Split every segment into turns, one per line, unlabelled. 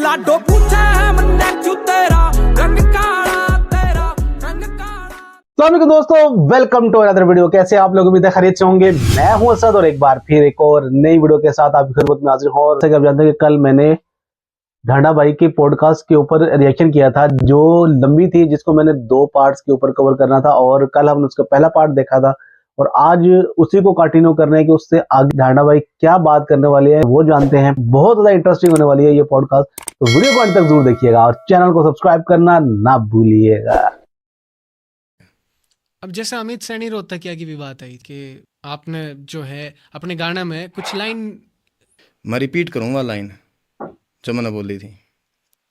लाडो पूछे है मन्ने क्यों तेरा रंग काला तेरा रंग काला।
तो दोस्तों वेलकम टू अनदर वीडियो। कैसे आप लोग उम्मीद है खैरियत से होंगे। मैं हूं असद और एक बार फिर एक और नई वीडियो के साथ आपकी खिदमत में हाजिर हूं। और जैसे कि आप जानते हैं कि कल मैंने ढांडा भाई के पॉडकास्ट के ऊपर रिएक्शन किया था जो लंबी थी, जिसको मैंने 2 पार्ट्स के ऊपर कवर करना था और कल हमने उसका पहला पार्ट देखा था और आज उसी को कंटिन्यू करना है कि उससे आगे ढांडा भाई क्या बात करने वाले हैं वो जानते हैं। बहुत ज्यादा इंटरेस्टिंग होने वाली है ये पॉडकास्ट, तो वीडियो को अंत तक जरूर देखिएगा और चैनल को सब्सक्राइब करना ना भूलिएगा।
अब जैसे अमित सैनी रोहतकिया की भी बात आई कि आपने जो है अपने गाने में कुछ लाइन,
मैं रिपीट करूँगा लाइन जो मैंने बोली थी।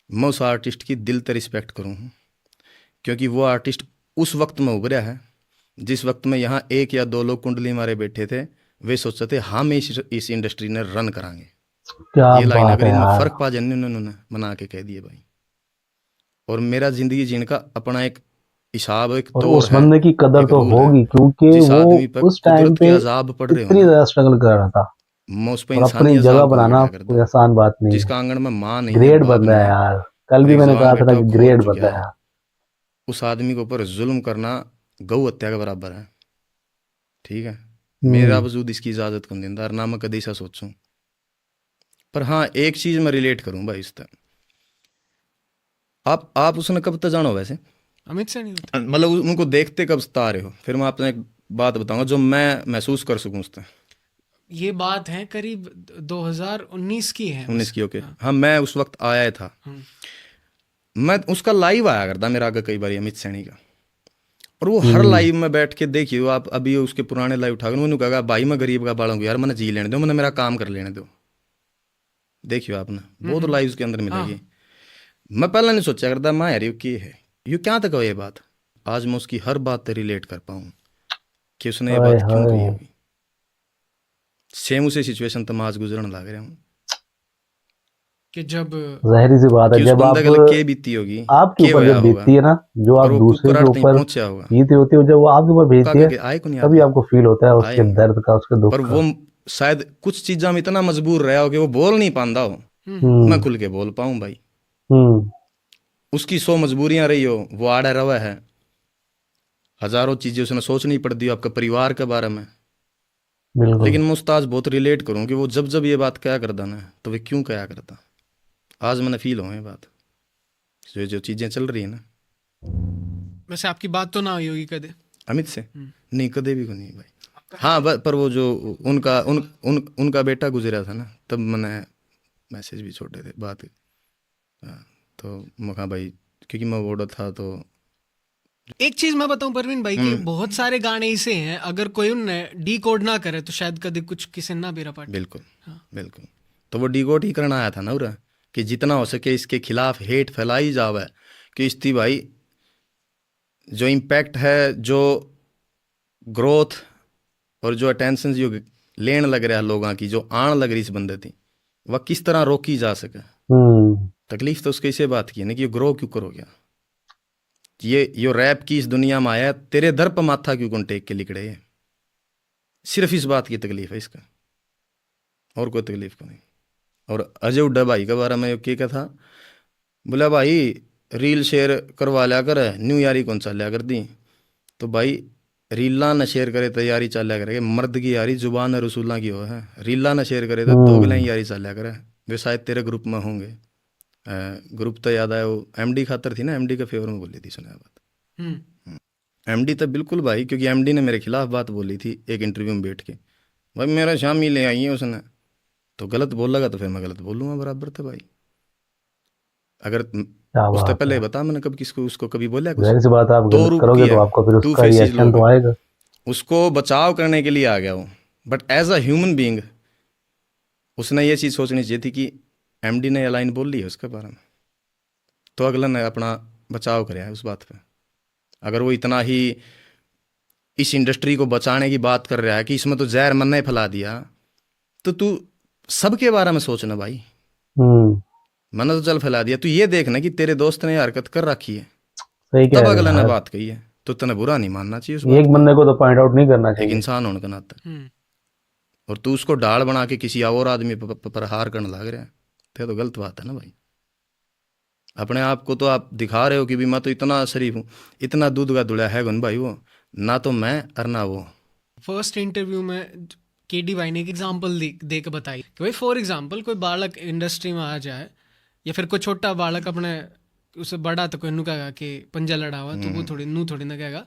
मैं उस आर्टिस्ट की दिल से रिस्पेक्ट करूँ क्योंकि वो आर्टिस्ट उस वक्त में उभरा है जिस वक्त में यहाँ 1 या 2 लोग कुंडली मारे बैठे थे। वे सोचते थे हम इस इंडस्ट्री ने रन करांगे।
क्या
ये लाइन
बात
अगर
है
इनमें
यार।
फर्क पा जाने उन्होंने बना के कह दिए भाई। और मेरा जिंदगी जीने का अपना एक हिसाब, एक
और
तौर
उस
है,
बंदे की कदर
एक
तो
रूल है।
होगी क्योंकि
जिस आदमी
वो
पर
उस टाइम
कुदरत के
पे
अजाब पड़ रहे हो
इतनी
ना,
ज्यादा स्ट्रगल कर रहा था
मैं उस पर
और
इंसानी
अपनी जगह
अजाब को
बनाना
लेके करता
कोई
हूँ।
आसान बात नहीं है।
जिसका आंगन में माँ नहीं है,
ग्रेट
बाप
बंदा
नहीं
है
है,
यार। कल
और
भी
एक
मैंने
जवान
कहा था
बेटा
ना कि
खो
ग्रेट
चुका
बंदा है
है,
यार।
उस आदमी के ऊपर जुल्म करना गौ हत्या के बराबर है। ठीक है, मेरा वजूद इसकी इजाजत कौन देता ना मैं कभी ऐसा सोचूं। पर हाँ, एक चीज मैं रिलेट करूं भाई इस तरह। आप उसने कब तक जानो वैसे,
अमित सैनी रोहतकिया,
मतलब उनको देखते कब तक आ रहे हो? फिर मैं आपने एक बात बताऊंगा जो मैं महसूस कर सकूं उस तरह।
ये बात है करीब 2019 की है।
19 की, ओके। हाँ, मैं उस वक्त आया था। मैं उसका लाइव आया करता मेरा आगे कई बार अमित सैनी का, और वो हर लाइव में बैठ के देखिए। आप अभी उसके पुराने लाइव उठा कर मैंने कहा भाई मैं गरीब का बालू यार, मैंने जी लेने दो, मैंने मेरा काम कर लेने दो। देखियो आपने बहुत लाइव के अंदर मिलेगी। मैं पहले नहीं सोचा करता मैं यार ये क्या तक ये बात। आज मैं उसकी हर बात से रिलेट कर पाऊँ कि उसने ये
हाय
बात क्यों कही
हाय।
होगी। सेम उसे सिचुएशन तो मैं आज गुजरने लग रहा हूँ
कि जब
जाहिर सी बात है
कि उस
जब
बंदे
आप
के लिए क्या बीती होगी,
आपके
क्या
ऊपर
होया
जब
होगा,
बीतती है ना, जो
और
आप
वो
दूसरे के
कुकराट तक
ऊपर
पहुंचा होगा।
बीती होती है, जब वो आपके ऊपर बीतती है
आए को नहीं
तभी
आती
आपको फील होता है
आए
उसके दर्द का, उसके दुख
पर
का।
वो शायद कुछ चीज़ों में इतना मजबूर रहा हो कि वो बोल नहीं पाता हो। मैं खुल के बोल पाऊँ भाई। उसकी 100 मजबूरियां रही हो, वो आड़ा रवा है। हजारों चीजें उसने सोचनी पड़ती हो आपके परिवार के बारे में।
बिल्कुल।
लेकिन मैं उस्ताद बहुत रिलेट करूँ कि वो जब जब ये बात क्या करता ना, तो वे क्यों क्या करता। आज मैंने फील हो ये बात, जो चीजें चल रही है ना।
वैसे आपकी बात तो ना हुई होगी कदे
अमित से नहीं, कदे भी को नहीं भाई। हाँ, पर वो जो उनका बेटा गुजरा था ना, तब मैंने मैसेज भी छोड़े थे बात। हाँ, तो मैं कहा भाई, क्योंकि मैं बोर्डर था तो।
एक चीज मैं बताऊं परवीन भाई कि बहुत सारे गाने ऐसे हैं अगर कोई उनने डी कोड ना करे तो शायद कभी कुछ किसी ना बेरा पाटे।
बिल्कुल बिल्कुल। तो वो डिकोड ही करना आया था ना उरा, कि जितना हो सके इसके खिलाफ हेट फैलाई जावे कि इसकी भाई जो इम्पैक्ट है, जो ग्रोथ और जो अटेंशन जो लेन लग रहा है लोगों की, जो आन लग रही इस बंदे थी, वह किस तरह रोकी जा सके। तकलीफ तो उसके इसे बात की है ना कि ये ग्रो क्यों करो क्या, ये रैप की इस दुनिया में आया, तेरे दर पर माथा क्यों कौन टेक के लिखड़े है। सिर्फ इस बात की तकलीफ है इसका, और कोई तकलीफ को नहीं। और अजय उड्डा भाई के बारे में क्या था, बोला भाई रील शेयर करवा लिया कर, न्यू यारी कौन चा लिया कर दी। तो भाई रीला न शेयर करे तो यारी चाल लिया करे, मर्द की यारी जुबान रसूल्ला की हो है। रीला न शेयर करे तो दोगला ही यारी चाल लिया करे। वे शायद तेरे ग्रुप में होंगे। ग्रुप तो याद आया, वो एमडी खातर थी ना, एमडी के फेवर में बोली थी, सुना बात। एमडी तो बिल्कुल भाई, क्योंकि एमडी ने मेरे खिलाफ बात बोली थी एक इंटरव्यू में बैठ के। भाई मेरा शामी ले आई है उसने, तो गलत बोलेगा तो फिर मैं गलत बोलूँगा बराबर था भाई। अगर उससे पहले बता मैंने कब किसको उसको कभी बोला कुछ।
जाहिर सी बात है, आप गलत करोगे तो आपको फिर उसका रिएक्शन तो आएगा।
उसको बचाव करने के लिए आ गया वो, but as a human being उसने ये चीज़ सोचनी चाहिए थी कि एमडी ने ये लाइन बोल ली है उसके बारे में, तो अगला ने अपना बचाव कराया उस बात पे। अगर वो इतना ही इस इंडस्ट्री को बचाने की बात कर रहा है कि इसमें तो जहर मन ने फैला दिया, तो तू सबके बारे में सोचना भाई। मैंने तो चल फैला दिया, तू ये देखना कि तेरे दोस्त ने हरकत कर रखी है, तब अगला ने बात कही है, तो तने बुरा नहीं मानना चाहिए उस बात
एक बंदे को तो पॉइंट आउट नहीं करना चाहिए
एक इंसान होने का नाते। और तू उसको डाल बना के किसी और आदमी पर हार करने लग रहा है, तो गलत बात है ना भाई। अपने आप को तो आप दिखा रहे हो कि भी मैं तो इतना शरीफ हूँ, इतना दूध का धुला है गन भाई वो, ना तो मैं और ना वो।
फर्स्ट इंटरव्यू में केडी भाई ने एक एग्जांपल दे के बताई कि भाई फॉर एग्जांपल कोई बालक इंडस्ट्री में आ जाए या फिर कोई छोटा बालक अपने उसे बड़ा तो कोई नु कहेगा कि पंजा लड़ा हुआ तो वो थोड़ी ना कहेगा।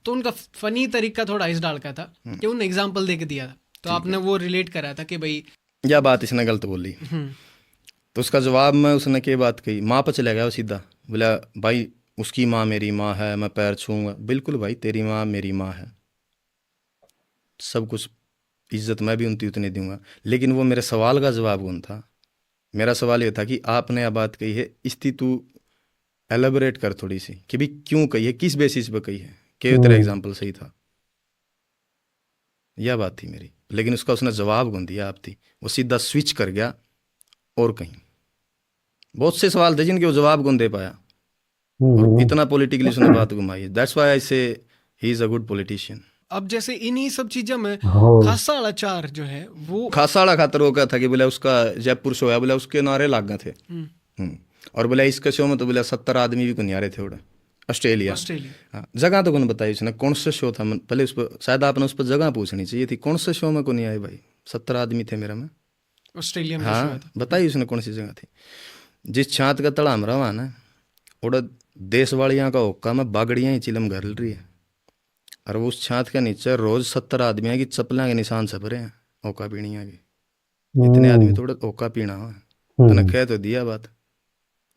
तो उनका फनी तरीका थोड़ा इस डाल का था कि उन्होंने एग्जांपल दे के दिया था, तो आपने वो रिलेट करा था कि भाई
यह बात इसने गलत बोली। तो उसका जवाब में उसने क्या बात कही, माँ पर चला गया वो सीधा, बोला भाई उसकी माँ मेरी माँ है, मैं पैर छूऊंगा। बिल्कुल भाई, तेरी माँ मेरी माँ है, सब कुछ इज्जत मैं भी उतनी दूंगा, लेकिन वो मेरे सवाल का जवाब कौन था। मेरा सवाल ये था कि आपने यह बात कही है, इसकी तू एलेबोरेट कर थोड़ी सी कि भी क्यों कही है, किस बेसिस पे कही है, कि तेरा एग्जाम्पल सही था। यह बात थी मेरी, लेकिन उसका उसने जवाब कौन दिया आप थी, वो सीधा स्विच कर गया और कहीं। बहुत से सवाल थे जिनके वो जवाब कौन दे पाया, और इतना पॉलिटिकली उसने बात घुमाई। दैट्स व्हाई आई से he is a good politician.
अब जैसे इन्हीं सब चीजों में खासा वाला चार जो है वो
खासा वाला खातर वो क्या था कि बोला उसका जयपुर शो है, बोला उसके नारे लाग गए थे। और बोला इसके शो में तो बोला 70 आदमी भी नहीं आ रहे थे उड़ा। ऑस्ट्रेलिया। हाँ, जगह तो कौन बताई उसने, कौन सा शो था, पहले उस पर शायद आपने उस पर जगह पूछनी चाहिए थी, कौन सा शो में को नहीं आए भाई, 70 आदमी थे मेरा में
ऑस्ट्रेलिया में।
हाँ बताइए उसने कौन सी जगह थी। जिस छात का तड़ा हम रहा ना, उड़ा देश वालियाँ का होक्का में बागड़ियाँ ही चिलम घर रही है, और वो उस छात के नीचे रोज 70 आदमियों की चप्पलों के निशान छप रहे हैं, ओका पीणिया की। इतने आदमी थोड़ा ओका पीना हुआ, तूने कह तो दिया बात,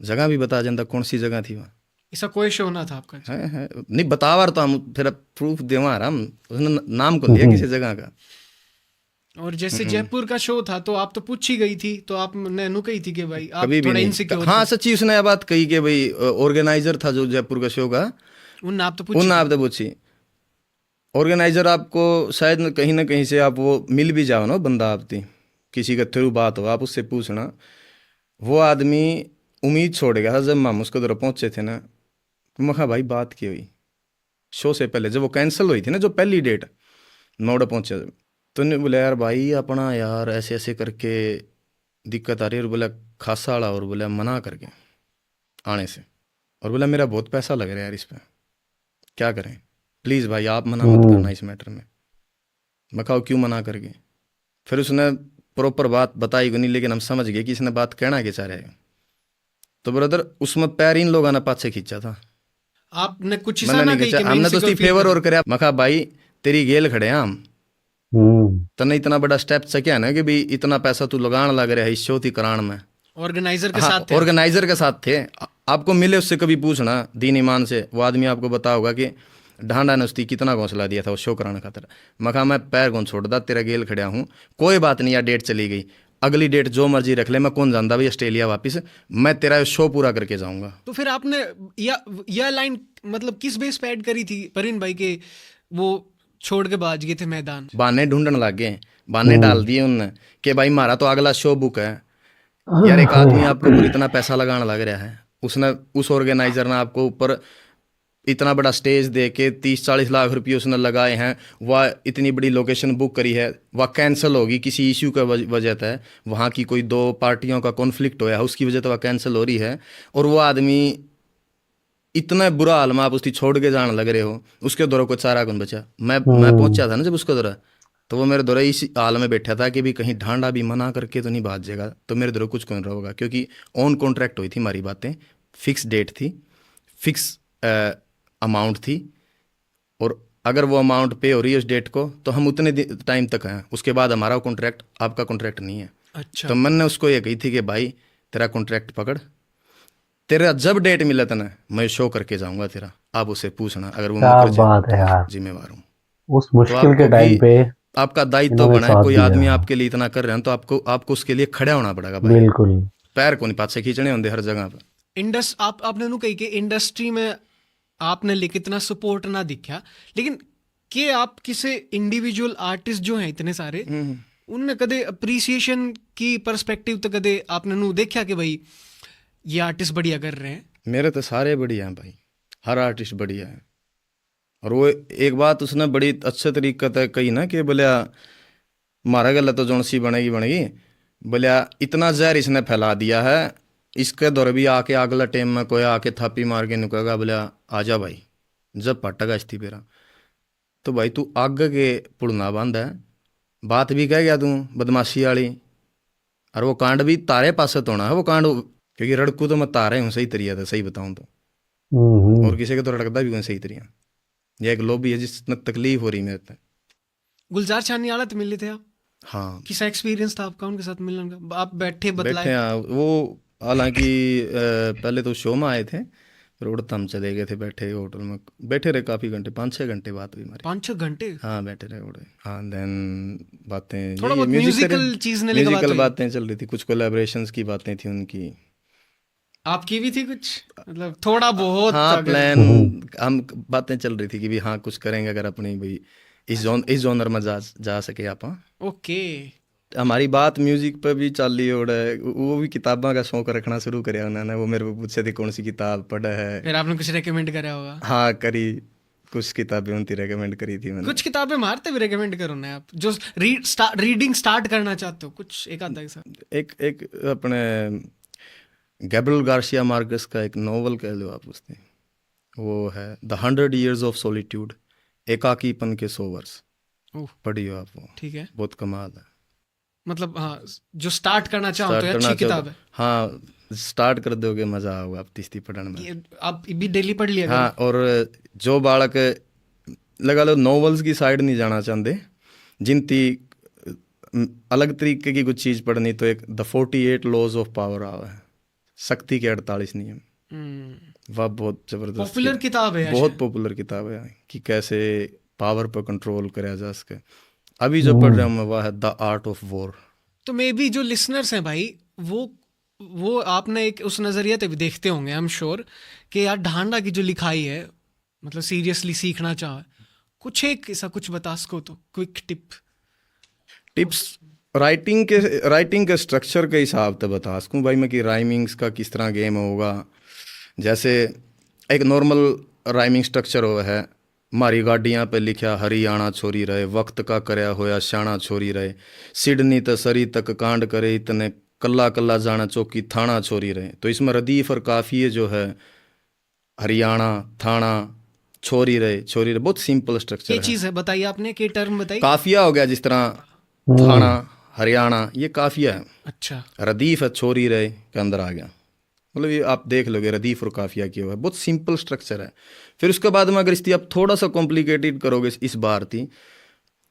जगह भी बता जाता कौन सी जगह थी वहाँ।
ऐसा कोई शो ना था आपका?
है नहीं बतावा तो हम फिर प्रूफ देवा रहा, उसने नाम को लिया किसी जगह का।
और जैसे जयपुर का शो था तो आप तो पूछ ही गई थी, तो आपने नु कही थी कि भाई आप
कभी भी
थोड़ा
नहीं।
इनसिक्योर।
हाँ सच्ची उसने यह बात कही कि भाई ऑर्गेनाइजर था जो जयपुर का शो का,
उन आप तो
पूछी। ऑर्गेनाइजर आपको शायद कहीं ना कहीं से आप वो मिल भी जाओ ना, बंदा आपकी किसी के थ्रू बात हो, आप उससे पूछना। वो आदमी उम्मीद छोड़ गया था जब हम उसको तरफ पहुंचे थे ना, मैं कहा भाई बात की हुई शो से पहले, जब वो कैंसिल हुई थी ना जो पहली डेट, नोड़ा पहुंचे तो ने बोला यार भाई अपना यार ऐसे ऐसे करके दिक्कत आ रही है, और बोला खासा वाला, और बोला मना करके आने से, और बोला मेरा बहुत पैसा लग रहा है यार इस पर, क्या करें प्लीज़ भाई आप मना मत करना इस मैटर में। मैं कहा क्यों मना करके, फिर उसने प्रॉपर बात बताई को नहीं, लेकिन हम समझ गए कि इसने बात कहना क्या चाह रहा है। तो ब्रदर उसमें पैर इन लोगों ने पाछे खींचा था,
आपने कुछ
मैंने नहीं खींचा, हमने तो उसकी फेवर और कराया। मैं कहा भाई तेरी गेल खड़े हैं हम, तने इतना बड़ा स्टेप चक्या ना कि भी इतना पैसा तू लगान लग रहा है इस शो थी करान में।
ऑर्गेनाइजर के साथ थे,
ऑर्गेनाइजर के साथ थे। आपको मिले उससे कभी पूछना दीन ईमान से, वो आदमी आपको बता होगा कि ढांडा ने उसकी कितना घोंसला दिया था वो शो कराने खातर। मैं कहा मैं पैर कौन छोड़दा, तेरा गेल खड़ा हूँ, कोई बात नहीं यार डेट चली गई, अगली डेट जो मर्जी रख ले, मैं कौन जानता भाई ऑस्ट्रेलिया वापस, मैं तेरा शो पूरा करके जाऊंगा।
तो फिर आपने यह लाइन मतलब किस बेस पे ऐड करी थी परवीन भाई के वो छोड़ के बाज गए थे मैदान?
बहाने ढूंढने लग गए, बहाने डाल दिए उनने कि भाई हमारा तो अगला शो बुक है यार। एक आदमी आपको ऊपर इतना पैसा लगाने लग रहा है, उसने उस ऑर्गेनाइजर ने आपको ऊपर इतना बड़ा स्टेज दे के 30-40 लाख रुपये उसने लगाए हैं, वह इतनी बड़ी लोकेशन बुक करी है, वह कैंसिल होगी किसी इश्यू का वजह से, वहाँ की कोई दो पार्टियों का कॉन्फ्लिक्ट होया है उसकी वजह से वह कैंसिल हो रही है, और वो आदमी इतना बुरा हाल में आप उसकी छोड़ के जाने लग रहे हो, उसके दौरा कोई चारा कौन बचा। मैं पहुंचा था ना जब उसका दौरा, तो वो मेरे दौरा इस हाल में बैठा था कि भी कहीं ढांडा भी मना करके तो नहीं भाग जाएगा, तो मेरे दौरा कुछ कौन होगा, क्योंकि ऑन कॉन्ट्रैक्ट हुई थी हमारी बातें, फिक्स डेट थी, फिक्स अमाउंट थी, और अगर वो अमाउंट पे हो रही है उस डेट को तो हम उतने टाइम तक हैं, उसके बाद हमारा कॉन्ट्रैक्ट आपका कॉन्ट्रैक्ट नहीं है।
अच्छा।
तो मैंने उसको ये कही थी कि भाई तेरा कॉन्ट्रैक्ट पकड़, तेरा जब डेट मिला था ना मैं शो करके जाऊंगा तेरा, आप उसे पूछना अगर वो
क्या बात है यार,
जिम्मेवार हूँ
उस मुश्किल के टाइम पे आपका
दायित्व बना है, कोई आदमी आपके लिए इतना कर रहे हैं तो आपको उसके लिए खड़ा होना पड़ेगा भाई।
बिल्कुल,
पैर को नहीं पाछे खींचने होंगे हर जगह पर।
आपने नु कही कि इंडस्ट्री में आपने लेके इतना सपोर्ट ना दिखा, लेकिन के आप किसी इंडिविजुअल आर्टिस्ट जो हैं इतने सारे, उनने कदे अप्रिसिएशन की पर्सपेक्टिव तो कदे आपने नु देखा कि भाई ये आर्टिस्ट बढ़िया कर रहे हैं? मेरे
तो सारे बढ़िया हैं भाई, हर आर्टिस्ट बढ़िया है। और वो एक बात उसने बड़ी अच्छे तरीके से कही ना कि बोलिया मारा गला तो जौन सी बनेगी, बोलिया इतना जहर इसने फैला दिया है इसके दौर भी आके अगला टाइम में कोई आके थापी मार के नुकेगा बोला आजा भाई जब पटगा इस्ती पेरा तो भाई तू आगे के पुड़ना बंद है बात भी कह गया तू बदमाशी वाली और वो कांड भी तारे पास तो होना है वो कांड क्योंकि रड़कू तो मैं तारे हूँ सही तरीका था सही बताऊँ तो और किसी का तो रड़कता भी हूँ सही तरीका यह एक लॉबी है जिसमें तकलीफ हो रही मेरे तक।
गुलजार छानियाला तो मिले थे आप?
हाँ
किसा एक्सपीरियंस था आपका उनके साथ मिलने का? आप बैठे
बैठे
बतलाए?
हाँ वो हालांकि पहले तो शो में आए थे फिर उड़ता हम चले गए थे बैठे होटल में बैठे रहे काफ़ी घंटे 5-6 घंटे बात हुई हमारी
5-6 घंटे?
हाँ बैठे रहे उड़े हाँ देन बातें
थोड़ा बहुत म्यूजिकल चीज ने लेकर बात
म्यूजिकल
हुई?
बातें चल रही थी कुछ कोलैबोरेशंस की बातें थी उनकी।
आपकी भी थी कुछ मतलब थोड़ा बहुत?
हाँ प्लान हम बातें चल रही थी कि भी हाँ कुछ करेंगे अगर अपनी भाई इस जॉनर में जा सके आप।
ओके।
हमारी बात म्यूजिक पे भी चल रही है वो भी किताबों का शौक रखना शुरू करे उन्होंने वो मेरे को पूछे थे कौन सी किताब पढ़ा है
फिर आपने कुछ रेकमेंड करा होगा?
हाँ करी कुछ किताबें उनकी रेकमेंड करी थी मैंने।
कुछ किताबें मारते भी रेकमेंड करो ना आप जो रीडिंग स्टार्ट करना चाहते हो कुछ एक आधा ऐसा?
एक अपने गैब्रियल गार्सिया मार्केस का एक नॉवल कह लो आप उसने वो है द 100 Years ऑफ सॉलिट्यूड एकाकीपन के 100 वर्ष
ओह
पढ़ियो आप वो
ठीक है।
बहुत कमाल है
मतलब हाँ जो स्टार्ट करना चाहो तो
स्टार्ट
अच्छी
करना
किताब है।
हाँ स्टार्ट कर दोगे मजा आओगे आप तीसरी पढ़ने में।
ये आप भी डेली पढ़ लिया
हाँ और जो बालक लगा लो नॉवेल्स की साइड नहीं जाना चाहते जिनती अलग तरीके की कुछ चीज़ पढ़नी तो एक द 48 लॉज ऑफ पावर आवा है शक्ति के 48 नियम वह बहुत जबरदस्त
पॉपुलर किताब है
बहुत पॉपुलर किताब है कि कैसे पावर पर कंट्रोल करा जा सके। अभी जो पढ़ रहा हूँ मैं वह है द आर्ट ऑफ वॉर।
तो मे बी जो लिसनर्स हैं भाई वो आपने एक उस नज़रिए से भी देखते होंगे आई एम श्योर कि यार ढांडा की जो लिखाई है मतलब सीरियसली सीखना चाहे कुछ एक ऐसा कुछ बता सको तो क्विक टिप्स
राइटिंग के स्ट्रक्चर के हिसाब से बता सकूँ भाई मैं कि राइमिंग्स का किस तरह गेम होगा। जैसे एक नॉर्मल राइमिंग स्ट्रक्चर हो है मारी गाड़ियाँ पे लिखा हरियाणा छोरी रहे वक्त का करया होया शाना छोरी रहे सिडनी त सरी तक कांड करे इतने कल्ला कल्ला जाना चौकी थाना छोरी रहे। तो इसमें रदीफ और काफिये जो है हरियाणा थाना छोरी रहे बहुत सिंपल स्ट्रक्चर
ये
है।
चीज़ है बताइए आपने कि टर्म बताई
काफिया हो गया जिस तरह थाना हरियाणा ये काफिया है।
अच्छा
रदीफ है छोरी रहे के अंदर आ गया मतलब ये आप देख लोगे रदीफ और काफिया किया हुआ है बहुत सिंपल स्ट्रक्चर है। फिर उसके बाद में अगर इसकी आप थोड़ा सा कॉम्प्लिकेटेड करोगे इस बार थी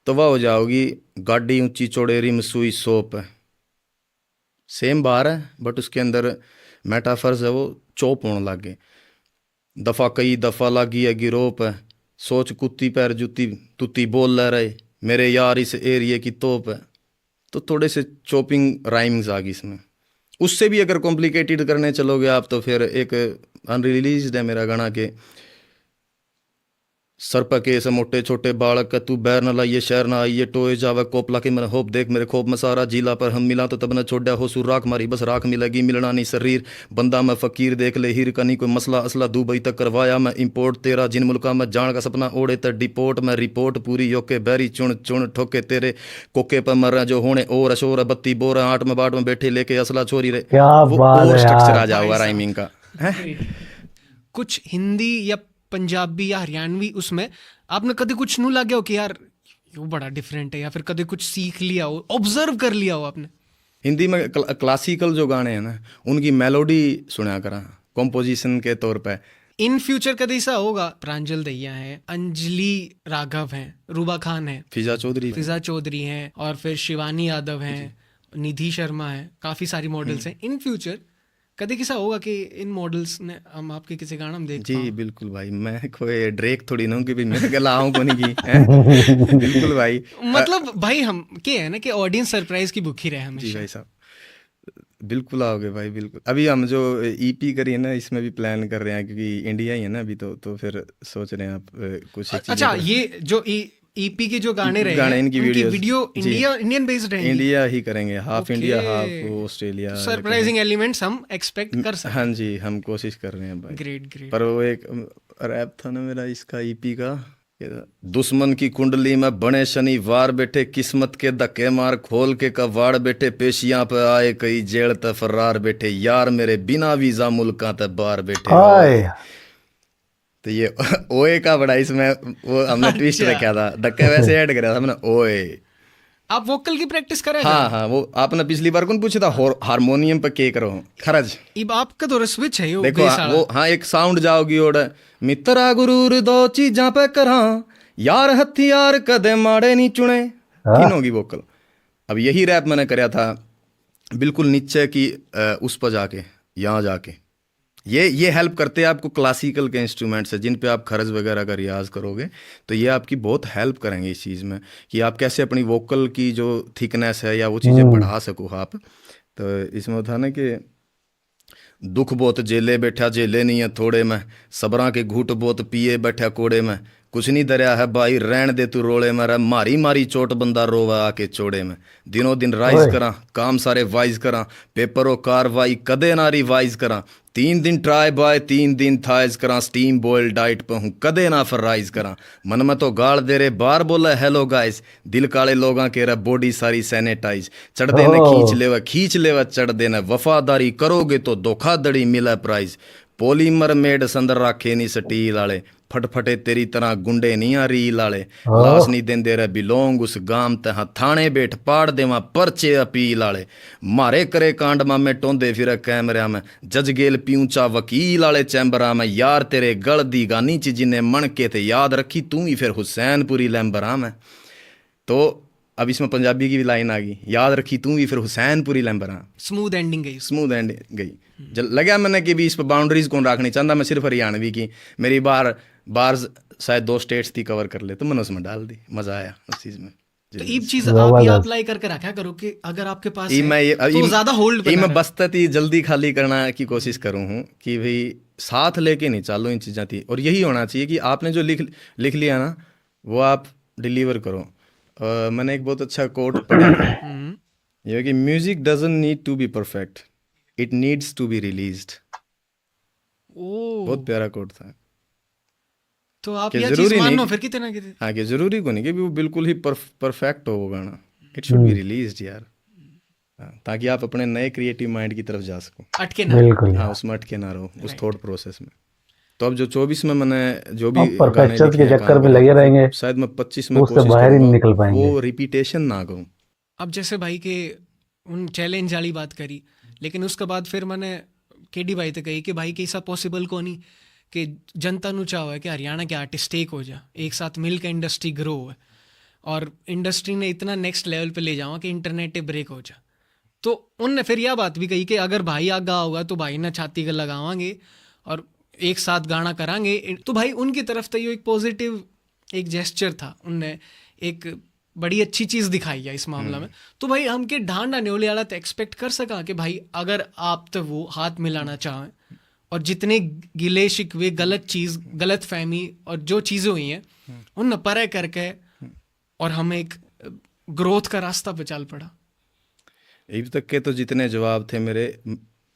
तो वह हो जाओगी गाड़ी ऊंची चौड़ेरी में सुई सोप है सेम बार है बट उसके अंदर मेटाफर्स है वो चौप होने लग गए। दफ़ा कई दफ़ा लागी है गिरोप है सोच कुत्ती पैर जुती तुती बोल ले रहे मेरे यार इस एरिए की तोप है। तो थोड़े से चॉपिंग राइमिंग्स आ गई इसमें। उससे भी अगर कॉम्प्लिकेटेड करने चलोगे आप तो फिर एक अनरिलीज्ड है मेरा गाना के सर पर केस मोटे छोटे बालक का तू बैर न लाइए शहर ना आइए टोए जावे कोपला के मेरा होप देख मेरे खोप में सारा जिला पर हम मिला तो तब न छोड़ा हो सू राख मारी बस राख मिलेगी मिलना नहीं शरीर बंदा मैं फकीर देख ले हीर का नहीं कोई मसला असला दुबई तक करवाया मैं इंपोर्ट तेरा जिन मुल्का में जान का सपना ओढ़े त डिपोर्ट में रिपोर्ट पूरी योके बैरी चुन चुन ठोके तेरे कोके पर मर जो होने और अशोर बत्ती बोर आठ में बाट में बैठे लेके असला छोरी रहे
क्या बात है
और स्ट्रक्चर
यार।
आ जाओगा राइमिंग का
कुछ हिंदी या पंजाबी या हरियाणवी उसमें आपने कभी कुछ नू लगे हो कि यार ये बड़ा डिफरेंट है या फिर कभी कुछ सीख लिया हो ऑब्जर्व कर लिया हो आपने?
हिंदी में क्लासिकल जो गाने हैं ना उनकी मेलोडी सुना करा कॉम्पोजिशन के तौर पे।
इन फ्यूचर कभी ऐसा होगा प्रांजल दहिया है अंजलि राघव हैं रूबा खान है
फिजा चौधरी
हैं और फिर शिवानी यादव हैं निधि शर्मा है काफ़ी सारी मॉडल्स हैं। इन फ्यूचर कभी किसा होगा कि इन मॉडल्स ने हम आपके किसी गाना में देख
जी बिल्कुल भाई मैं कोई ड्रेक थोड़ी ना हूँ कि भी मैं गला आऊँ कोनी की बिल्कुल भाई
मतलब भाई हम क्या है ना कि ऑडियंस सरप्राइज की भूखी रहे हमेशा।
जी भाई साहब बिल्कुल आओगे भाई बिल्कुल। अभी हम जो ईपी करी है ना इसमें भी प्लान कर रहे हैं क्योंकि इंडिया ही है ना अभी तो फिर सोच रहे हैं आप कुछ
अच्छा ये जो ईपी के जो गाने रहे
इनकी
वीडियो इंडियन बेस्ड रहेंगे
इंडिया ही करेंगे half India half Australia
surprising elements हम एक्सपेक्ट कर सकते हैं।
हाँ जी हम कोशिश कर रहे हैं भाई
ग्रेट
पर वो एक रैप था ना मेरा इसका ईपी का दुश्मन की कुंडली में बने शनिवार बैठे, किस्मत के धक्के मार खोल के कवाड़ बैठे, पेशियां पे आए कई जेल ते फरार बैठे, यार मेरे बिना वीजा मुल्का ते बाहर बैठे।
हाय
तो ये ओए का बड़ा इसमें वो हमने ट्विस्ट रखा था, धक्के वैसे ऐड करा था हमने ओए।
आप वोकल की प्रैक्टिस करें?
हाँ हाँ, वो आपने पिछली बार कौन पूछा था हारमोनियम पे के करो खरज।
इब आपका तो स्विच है यो
देखो
बेस वाला।
वो हाँ एक साउंड जाओगी ओड़, मित्रा गुरूर दो चीजां पे करा, यार हथियार कदे माड़े नहीं चुने, तीन होगी वोकल। अब यही रैप मैंने कराया था बिल्कुल नीचे की उस पर जाके, यहाँ जाके। ये हेल्प करते हैं आपको क्लासिकल के इंस्ट्रूमेंट्स है जिन पे आप खरज वगैरह का रियाज करोगे, तो ये आपकी बहुत हेल्प करेंगे इस चीज़ में कि आप कैसे अपनी वोकल की जो थिकनेस है या वो चीज़ें बढ़ा सको आप। तो इसमें था ना कि दुख बहुत जेले बैठा जेले नहीं है थोड़े में, सबरा के घूट बहुत पिए बैठा कोड़े में, कुछ नहीं दरिया है भाई रहन दे तू रोले में, रे मारी मारी चोट बंदा रोवा आके चोड़े में, दिनों दिन राइज करा काम सारे वाइज करा, पेपरों कार्रवाई कदे ना रिवाइज करा, 3 दिन ट्राई बाय 3 दिन थाइज करा, स्टीम बॉयल डाइट पे हूँ कदे ना फराइज करा, मन में तो गाड़ दे रे बार बोला हेलो गाइस, दिल काले लोगां के रे बॉडी सारी सैनिटाइज, चढ़ देने खींच लेवा चढ़ देना, वफादारी करोगे तो धोखाधड़ी मिला प्राइज, पॉलीमर मेड संदर राखे नहीं स्टील आले, फटफटे तेरी तरह गुंडे नहीं आ रील आले, लाश नहीं देंदे रे बिलोंग उस गाम ते हाँ थाने बैठ पाड़ देवा परचे अपील आले, मारे करे कांड में टोंदे फिर कैमरा में, जज गेल पियूचा वकील आले चैम्बरा में, यार तेरे गल दी गानी ची जिन्हें मन के थे याद रखी तू ही फिर हुसैनपुरी लैम्बरा में। तो अब इसमें पंजाबी की भी लाइन आ गई, याद रखी तू भी फिर हुसैनपुरी लैम्बरा।
स्मूथ एंडिंग गई।
स्मूथ एंडिंग गई। लगा मैंने कि भी इस पर बाउंड्रीज कौन रखनी चाहता, मैं सिर्फ हरियाणवी की, मेरी बार शायद 2 स्टेट्स थी कवर कर ले, तो मैंने उसमें डाल दी, मजा आया उस चीज में।
तो ये चीज आप ये अप्लाई करके रखा करो कि अगर आपके पास है, तो ज्यादा होल्ड पे
मैं बस्ती जल्दी खाली करना की कोशिश करूँ हूँ कि भाई साथ लेके नहीं चालो इन चीज़ें थी, और यही होना चाहिए कि आपने जो लिख लिया ना वो आप डिलीवर करो। मैंने एक बहुत अच्छा कोट पढ़ा ये कि music doesn't need to be perfect, it needs to be released. बहुत प्यारा कोट था।
तो आप ये चीज मानो फिर कितने
हाँ कि जरूरी को नहीं कि वो बिल्कुल ही परफेक्ट हो वो गाना, इट शुड बी रिलीज्ड यार, ताकि आप अपने नए क्रिएटिव माइंड की तरफ जा सको,
अटके ना।
हाँ उसमें अटके ना रहो उस थॉट प्रोसेस में। तो अब जो 24 में मैंने जो भी
परफेक्शन के चक्कर में लगे रहेंगे,
शायद मैं 25 में
कोशिश बाहर ही नहीं निकल पाएंगे,
वो रिपीटेशन ना कहूँ।
अब जैसे भाई के उन चैलेंज वाली बात करी, लेकिन उसके बाद फिर मैंने केडी भाई तो कही कि भाई के ऐसा पॉसिबल को नहीं कि जनता नु चाहो है कि हरियाणा के आर्टिस्ट एक हो जा, एक साथ मिल के इंडस्ट्री ग्रो है और इंडस्ट्री ने इतना नेक्स्ट लेवल पे ले जाओ कि इंटरनेट ब्रेक हो जा। तो उनने फिर यह बात भी कही कि अगर भाई आगा होगा तो भाई ना छाती का लगावांगे और एक साथ गाना करांगे। तो भाई उनकी तरफ तो ये एक पॉजिटिव एक जेस्चर था, उनने एक बड़ी अच्छी चीज़ दिखाई है इस मामला में। तो भाई हम के ढांडा न्योले वाला तो एक्सपेक्ट कर सका कि भाई अगर आप तो वो हाथ मिलाना चाहें और जितने गिले शिकवे गलत चीज़ गलत फहमी और जो चीज़ें हुई हैं उन परे करके और हम एक ग्रोथ का रास्ता पे चल पड़ा।
अभी तक के तो जितने जवाब थे मेरे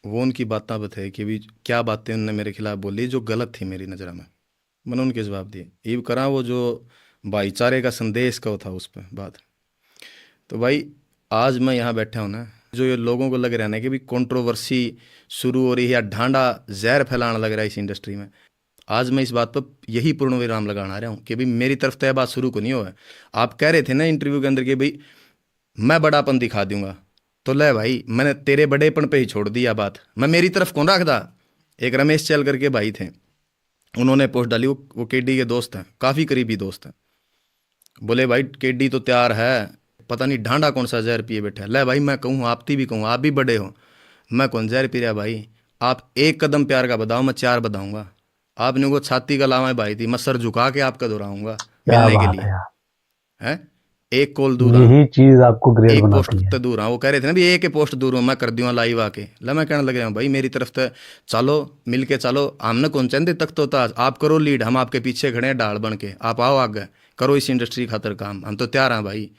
वो उनकी बातें बताई कि भी क्या बातें उनने मेरे खिलाफ बोली जो गलत थी मेरी नज़र में, मैंने उनके जवाब दिए। ईव करा वो जो भाईचारे का संदेश का था उस पर बात। तो भाई आज मैं यहाँ बैठा हूँ ना, जो ये लोगों को लग रहा है ना कि भी कंट्रोवर्सी शुरू हो रही है या ढांडा जहर फैलाना लग रहा है इस इंडस्ट्री में, आज मैं इस बात पर यही पूर्ण विराम लगाना रहा हूँ कि भाई मेरी तरफ तो यह बात शुरू को नहीं हुआ है। आप कह रहे थे ना इंटरव्यू के अंदर कि भाई मैं बड़ापन दिखा दूंगा, तो ले भाई मैंने तेरे बड़ेपन पे ही छोड़ दिया बात, मैं मेरी तरफ कौन रखदा। एक रमेश चैल करके भाई थे, उन्होंने पोस्ट डाली, वो केडी के दोस्त हैं, काफ़ी करीबी दोस्त हैं। बोले भाई केडी तो तैयार है, पता नहीं ढांडा कौन सा जहर पिए बैठा है। ले भाई मैं कहूँ आपती भी कहूँ, आप भी बड़े हो, मैं कौन जहर पी रहा भाई। आप एक कदम प्यार का बताओ, मैं 4 बताऊँगा। आपने को छाती का लावा भाई थी, मैं सर झुका के आपका दोहराऊंगा मिलने के लिए है। एक कॉल दूर,
यही चीज आपको ग्रेट
एक
बनाती
पोस्ट
है।
दूर। वो कह रहे थे ना भी एक पोस्ट दूर हूँ, मैं कर दूंगा लाइव आके। ला मैं कहने लग रहा हूँ भाई मेरी तरफ तो चलो, मिल के चलो, हमने कौन चंदे तक तो था, आप करो लीड, हम आपके पीछे खड़े हैं डाल बन के, आप आओ आगे करो इस इंडस्ट्री खातर काम, हम तो तैयार हैं भाई।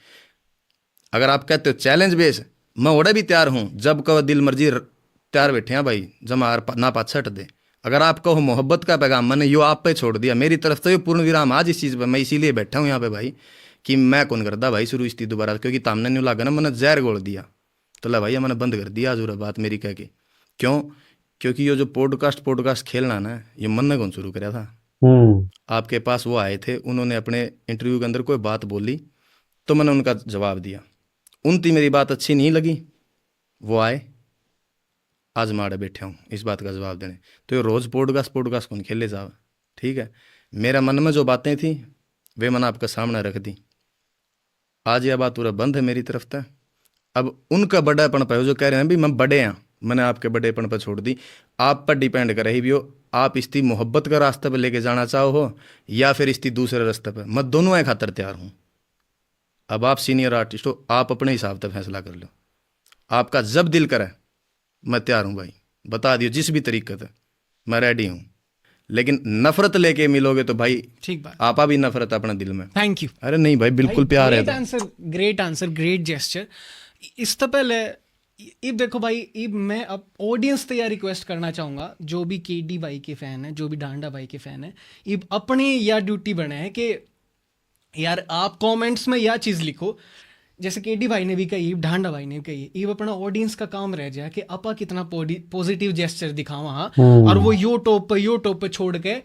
अगर आप कहते हो चैलेंज बेस, मैं ओड़े भी तैयार हूँ, जब कब दिल मर्जी तैयार बैठे हैं भाई, जमा ना पाछा हट दे, अगर आप कहो मोहब्बत का पैगाम, मैंने यो आप पे छोड़ दिया, मेरी तरफ से पूर्ण विराम आज इस चीज़ पे। मैं इसीलिए बैठा हूँ यहाँ पे भाई कि मैं कौन करता भाई शुरू इसकी दोबारा, क्योंकि तामने नहीं लगा ना, मैंने जहर गोल दिया तो ला भाई मैंने बंद कर दिया आज बात मेरी कह के। क्यों? क्योंकि ये जो पॉडकास्ट खेलना ना, ये मन ने कौन शुरू कराया था? आपके पास वो आए थे, उन्होंने अपने इंटरव्यू के अंदर कोई बात बोली तो मैंने उनका जवाब दिया, उनकी मेरी बात अच्छी नहीं लगी, वो आए, आज माड़े बैठे हूँ इस बात का जवाब देने। तो ये रोज़ पॉडकास्ट कौन खेले जाओ? ठीक है, मेरा मन में जो बातें थी वे मैंने आपके सामने रख दी। आज यह बात पूरा बंद है मेरी तरफ से। अब उनका बड़ापन पर जो कह रहे हैं भी मैं बड़े हैं, मैंने आपके बड़ेपन पर छोड़ दी। आप पर डिपेंड कर रही भी हो, आप इसकी मोहब्बत का रास्ते पर लेके जाना चाहो हो या फिर इसकी दूसरे रास्ते पर। मैं दोनों एक खातर तैयार हूँ। अब आप सीनियर आर्टिस्ट हो, आप अपने हिसाब से फैसला कर लो। आपका जब दिल करे मैं तैयार हूँ भाई, बता दियो जिस भी तरीके से मैं रेडी हूँ। लेकिन नफरत लेके मिलोगे तो भाई
ठीक बात,
आपा भी नफरत अपने दिल में।
Thank you.
अरे नहीं भाई, बिल्कुल प्यार है।
Great answer, great gesture. इससे पहले इब देखो भाई, इब मैं अब ऑडियंस से यह रिक्वेस्ट करना चाहूँगा, जो भी केडी भाई के फ़ैन है, जो भी ढांडा भाई के फ़ैन है, इब अपनी यह ड्यूटी बने है कि यार आप कमेंट्स में यह चीज़ लिखो, जैसे केडी भाई ने भी कही, ढांडा भाई ने भी कही, इब अपना ऑडियंस का काम रह जाए कि अपा कितना पॉजिटिव जेस्चर दिखावा, हाँ, और वो यूट्यूब पे छोड़ के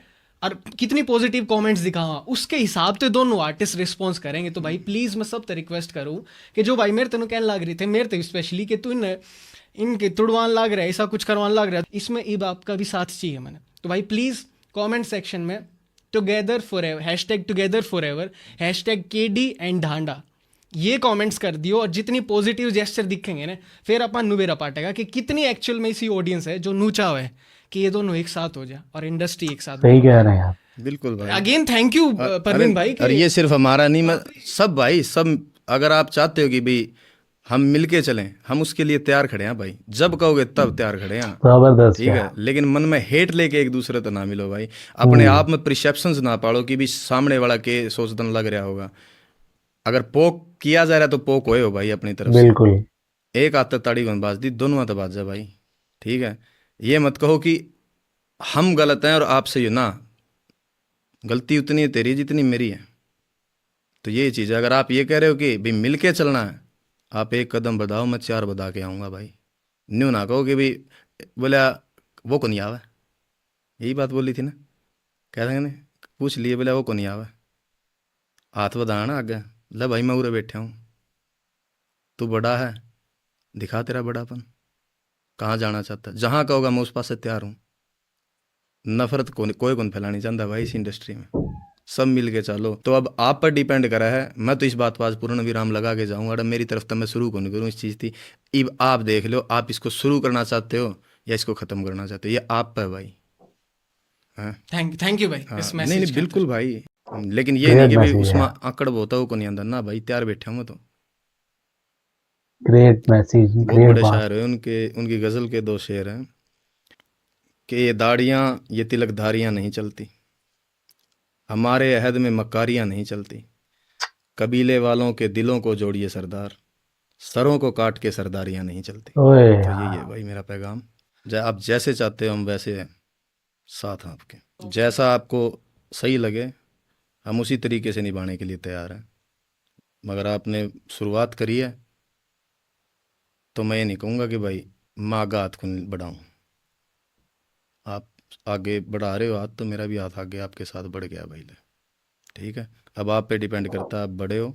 और कितनी पॉजिटिव कमेंट्स दिखावा, उसके हिसाब से दोनों आर्टिस्ट रिस्पॉन्स करेंगे। तो भाई प्लीज़ मैं सब ते रिक्वेस्ट करूँ कि जो भाई मेरे तेन कहने लग रहे थे, मेरे ते स्पेशली कि तू इनके तुड़वान लग रहा है, ऐसा कुछ करवान लग रहा है, इसमें इब आपका भी साथ चाहिए मैंने। तो भाई प्लीज़ कमेंट सेक्शन में together forever, #together forever, #KD and Dhanda, ये कमेंट्स कर दियो। और जितनी पॉजिटिव जेस्चर दिखेंगे ना, फिर अपन नुबेरा पाटेगा कि कितनी एक्चुअल में इसी ऑडियंस है जो नूचा हुआ है कि ये दोनों एक साथ हो जाए और इंडस्ट्री एक साथ।
सही कह रहे हैं आप,
बिल्कुल भाई।
अगेन थैंक यू परवीन भाई।
और ये सिर्फ हमारा नहीं, मैं सब भाई, सब अगर आप चाहते हो कि भाई हम मिलके चलें, हम उसके लिए तैयार खड़े हैं भाई। जब कहोगे तब तैयार खड़े हैं,
जबरदस्त।
ठीक है। लेकिन मन में हेट लेके एक दूसरे तो ना मिलो भाई। अपने आप में परसेप्शंस ना पालो कि भी सामने वाला के सोचने लग रहा होगा। अगर पोक किया जा रहा है तो पोक होए हो भाई अपनी तरफ से।
बिल्कुल,
एक हाथ ताड़ी कौन बाज दी, दोनों हाथ बाज जा भाई, ठीक है। ये मत कहो कि हम गलत हैं और आप सही हो ना, गलती उतनी है तेरी जितनी मेरी है। तो ये चीज़ है, अगर आप ये कह रहे हो कि भाई मिल के चलना है, आप एक कदम बढ़ाओ, मैं 4 बढ़ा के आऊँगा भाई। न्यू ना कहो कि भाई बोला वो को नहीं आवा, यही बात बोली थी ना, कह रहे हैं पूछ लिए, बोला वो को नहीं आवा, हाथ बढ़ाना आगे, ले भाई मैं उरे बैठा हूँ, तू बड़ा है, दिखा तेरा बड़ापन, कहाँ जाना चाहता है, जहाँ कहोगा मैं उस पास से तैयार हूँ। नफरत कोई कौन फैलानी चाहता भाई इस इंडस्ट्री में, सब मिल के चलो। तो अब आप पर डिपेंड करा है, मैं तो इस बात पर आज पूर्ण विराम लगा के जाऊँगा। अगर मेरी तरफ तो मैं शुरू कौन करूँ इस चीज़ थी, अब आप देख लो, आप इसको शुरू करना चाहते हो या इसको ख़त्म करना चाहते हो, ये आप पर भाई।
थैंक यू भाई इस मैसेज।
नहीं बिल्कुल भाई, लेकिन ये नहीं कि भाई उसमें आकड़ होता हो को नहीं अंदर ना भाई, तैयार बैठे हूँ। तो
ग्रेट मैसेज,
बहुत बड़े शायर है उनकी गजल के 2 शेर हैं कि ये दाढ़ियाँ ये तिलकधारियाँ नहीं चलती, हमारे अहद में मक्कारियाँ नहीं चलती, कबीले वालों के दिलों को जोड़िए सरदार, सरों को काट के सरदारियाँ नहीं चलती। तो यही है भाई मेरा पैगाम। आप जैसे चाहते हो हम वैसे साथ हैं आपके, जैसा आपको सही लगे हम उसी तरीके से निभाने के लिए तैयार हैं। मगर आपने शुरुआत करी है तो मैं ये नहीं कहूँगा कि भाई मैं आगे हाथ को बढ़ाऊँ। आप आगे बढ़ा रहे हो हाथ, तो मेरा भी हाथ आगे आपके साथ बढ़ गया भाई, ठीक है। अब आप पे डिपेंड करता है, आप बड़े हो,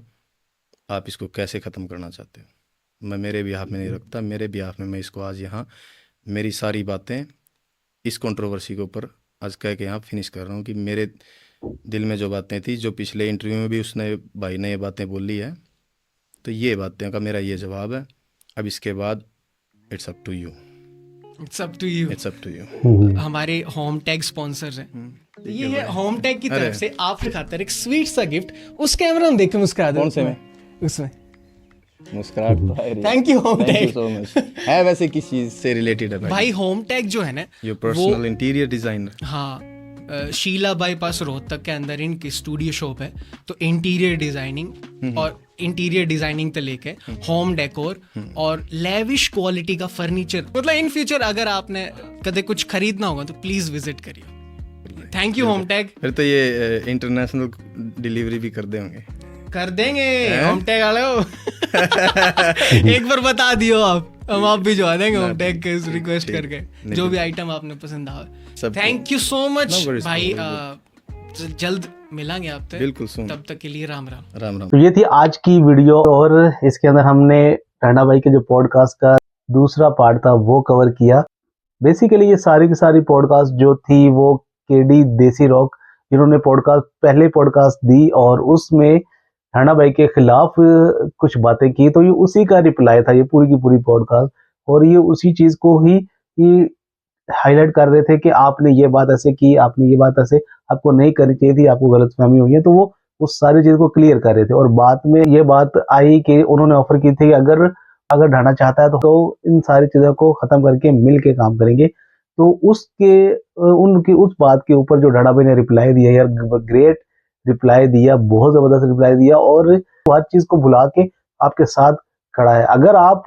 आप इसको कैसे ख़त्म करना चाहते हो। मैं मेरे भी हाथ में नहीं रखता, मेरे भी हाथ में मैं इसको आज यहाँ मेरी सारी बातें इस कंट्रोवर्सी के ऊपर आज कह के यहाँ फिनिश कर रहा हूँ कि मेरे दिल में जो बातें थी, जो पिछले इंटरव्यू में भी उसने भाई ने ये बातें बोली है, तो ये बातें का मेरा ये जवाब है। अब इसके बाद it's up to you,
it's up to you,
it's up to you.
हमारे होम टैग स्पॉन्सर हैं, ये है होम टैग की तरफ से आपके खातिर एक स्वीट सा गिफ्ट। उस कैमरा में देख के मुस्कुरा दो।
कौन से में?
उसमें
मुस्कुराहट तो है।
Thank you home tag
so much. है वैसे किस चीज से रिलेटेड है
भाई? होम टैग जो है ना,
योर पर्सनल इंटीरियर डिजाइनर।
हाँ, शीला बाईपास रोहतक के अंदर इनकी स्टूडियो शॉप है, तो इंटीरियर डिजाइनिंग और इंटीरियर डिजाइनिंग तो लेके होम डेकोर और लेविश क्वालिटी का फर्नीचर, मतलब इन फ्यूचर अगर आपने कदे कुछ खरीदना होगा तो प्लीज विजिट करिए। Thank you Hometech.
फिर तो ये इंटरनेशनल डिलीवरी भी कर देंगे।
कर देंगे होमटेक वाले हो। एक बार बता दियो आप, हम आप भिजवा देंगे होमटेक के रिक्वेस्ट करके, जो भी आइटम आपने पसंद आवे। थैंक यू सो मच भाई, जल्द मिलेंगे आपसे,
बिल्कुल सुन।
तब तक के लिए राम राम।
राम राम।
तो ये थी आज की वीडियो और इसके अंदर हमने ढांडा भाई के जो पॉडकास्ट का दूसरा पार्ट था वो कवर किया। बेसिकली ये सारी की सारी पॉडकास्ट जो थी वो केडी देसी रॉक जिन्होंने पहले पॉडकास्ट दी और उसमें ढांडा भाई के खिलाफ कुछ बातें की, तो ये उसी का रिप्लाई था ये पूरी की पूरी पॉडकास्ट, और ये उसी चीज को ही हाईलाइट कर रहे थे कि आपने ये बात ऐसे की, आपने ये बात ऐसे आपको नहीं करनी चाहिए थी, आपको गलतफहमी हुई है। तो वो उस सारी चीज को क्लियर कर रहे थे और बाद में ये बात आई कि उन्होंने ऑफर की थी कि अगर ढांडा चाहता है तो इन सारी चीजों को खत्म करके मिल के काम करेंगे। तो उनकी उस बात के ऊपर जो ढांडा भाई ने रिप्लाई दिया यार, ग्रेट रिप्लाई दिया, बहुत जबरदस्त रिप्लाई दिया और हर चीज को भुला के आपके साथ खड़ा है। अगर आप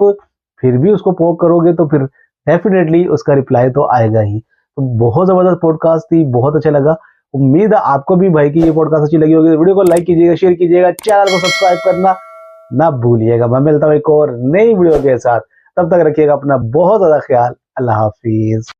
फिर भी उसको पोक करोगे तो फिर डेफिनेटली उसका रिप्लाई तो आएगा ही। तो बहुत जबरदस्त पॉडकास्ट थी, बहुत अच्छा लगा। उम्मीद है आपको भी भाई की ये पॉडकास्ट अच्छी लगी होगी। तो वीडियो को लाइक कीजिएगा, शेयर कीजिएगा, चैनल को सब्सक्राइब करना ना भूलिएगा। मैं मिलता हूँ एक और नई वीडियो के साथ, तब तक रखिएगा अपना बहुत ज्यादा ख्याल। अल्लाह हाफिज।